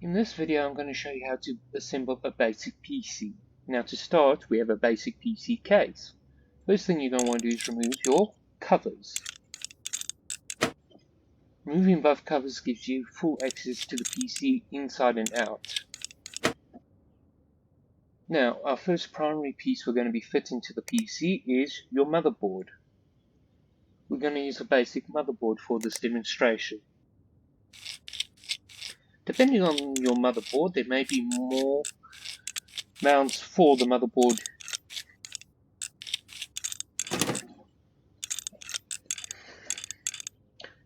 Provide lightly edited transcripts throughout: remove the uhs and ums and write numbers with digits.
In this video I'm going to show you how to assemble a basic PC. Now to start we have a basic PC case. First thing you're going to want to do is remove your covers. Removing both covers gives you full access to the PC inside and out. Now our first primary piece we're going to be fitting to the PC is your motherboard. We're going to use a basic motherboard for this demonstration. Depending on your motherboard, there may be more mounts for the motherboard.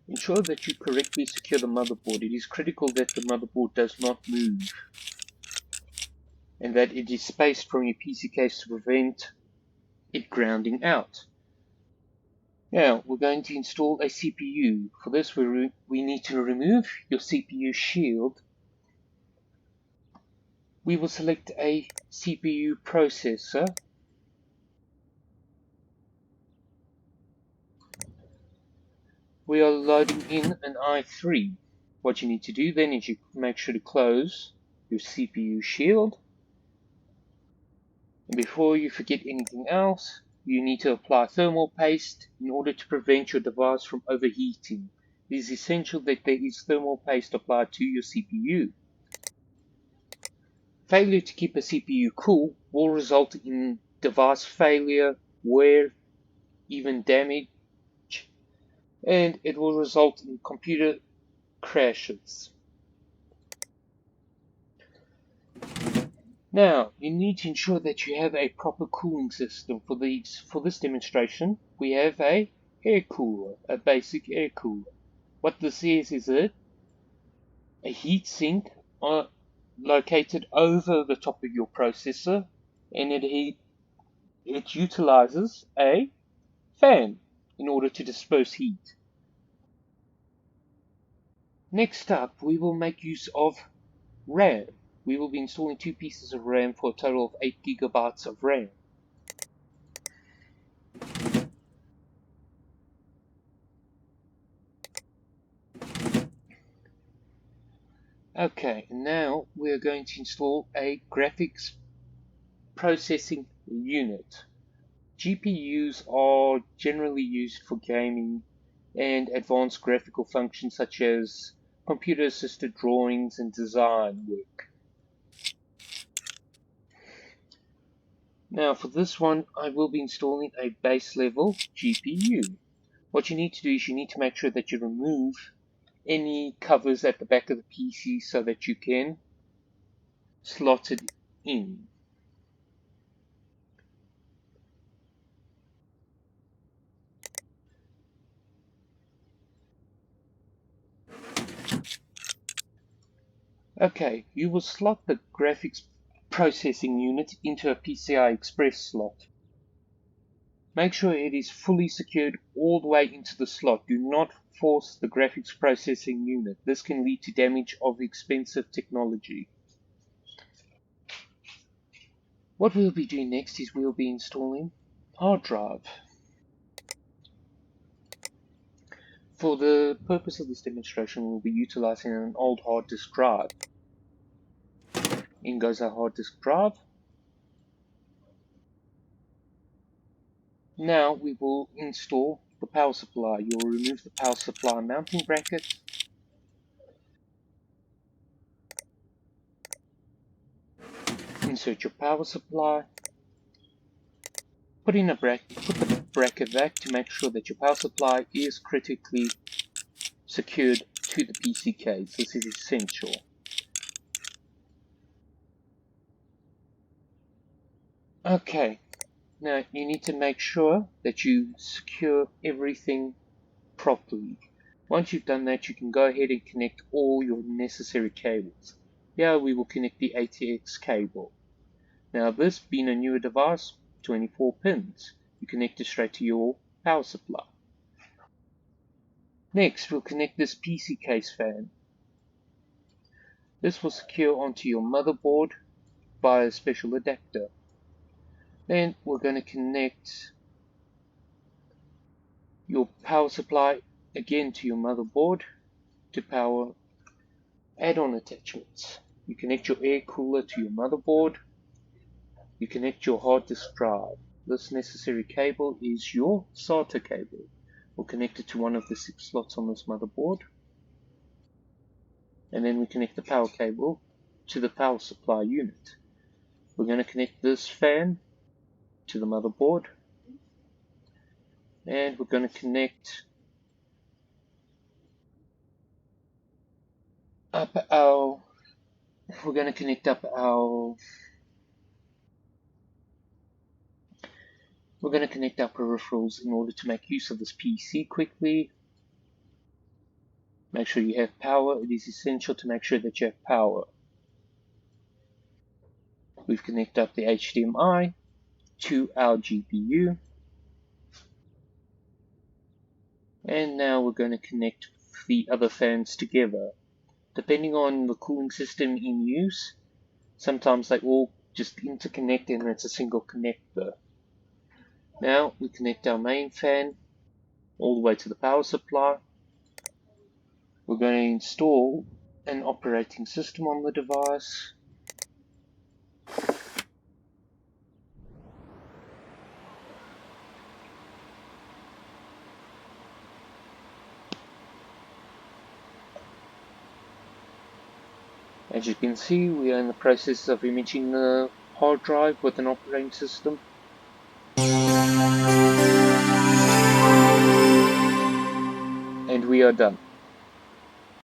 Ensure that you correctly secure the motherboard. It is critical that the motherboard does not move and that it is spaced from your PC case to prevent it grounding out. Now we're going to install a CPU. For this we need to remove your CPU shield. We will select a CPU processor. We are loading in an i3. What you need to do then is you make sure to close your CPU shield. And before you forget anything else, you need to apply thermal paste in order to prevent your device from overheating. It is essential that there is thermal paste applied to your CPU. Failure to keep a CPU cool will result in device failure, wear, even damage, and it will result in computer crashes. Now, you need to ensure that you have a proper cooling system. For this demonstration, we have a air cooler, a basic air cooler. What this is a heat sink located over the top of your processor, and it utilizes a fan in order to disperse heat. Next up, we will make use of RAM. We will be installing 2 pieces of RAM for a total of 8 GB of RAM. Okay, now we are going to install a graphics processing unit. GPUs are generally used for gaming and advanced graphical functions such as computer-assisted drawings and design work. Now for this one, I will be installing a base level GPU. What you need to do is you need to make sure that you remove any covers at the back of the PC so that you can slot it in. Okay, you will slot the graphics processing unit into a PCI Express slot. Make sure it is fully secured all the way into the slot. Do not force the graphics processing unit. This can lead to damage of expensive technology. What we'll be doing next is we'll be installing hard drive. For the purpose of this demonstration, we'll be utilizing an old hard disk drive. In goes our hard disk drive. Now we will install the power supply. You'll remove the power supply mounting bracket. Insert your power supply. Put the bracket back to make sure that your power supply is critically secured to the PC case. This is essential. Okay, now you need to make sure that you secure everything properly. Once you've done that, you can go ahead and connect all your necessary cables. Here we will connect the ATX cable. Now this being a newer device, 24 pins, you connect it straight to your power supply. Next, we'll connect this PC case fan. This will secure onto your motherboard by a special adapter. Then we're going to connect your power supply again to your motherboard to power Add-on attachments. You connect your air cooler to your motherboard. You connect your hard disk drive. This necessary cable is your SATA cable. We'll connect it to one of the 6 slots on this motherboard. And then we connect the power cable to the power supply unit. We're going to connect this fan to the motherboard. And we're going to connect up our peripherals in order to make use of this PC quickly. Make sure you have power. It is essential to make sure that you have power. We've connected up the HDMI to our GPU. And now we're going to connect the other fans together. Depending on the cooling system in use, sometimes they all just interconnect and it's a single connector. Now we connect our main fan all the way to the power supply. We're going to install an operating system on the device. As you can see, we are in the process of imaging the hard drive with an operating system. And we are done.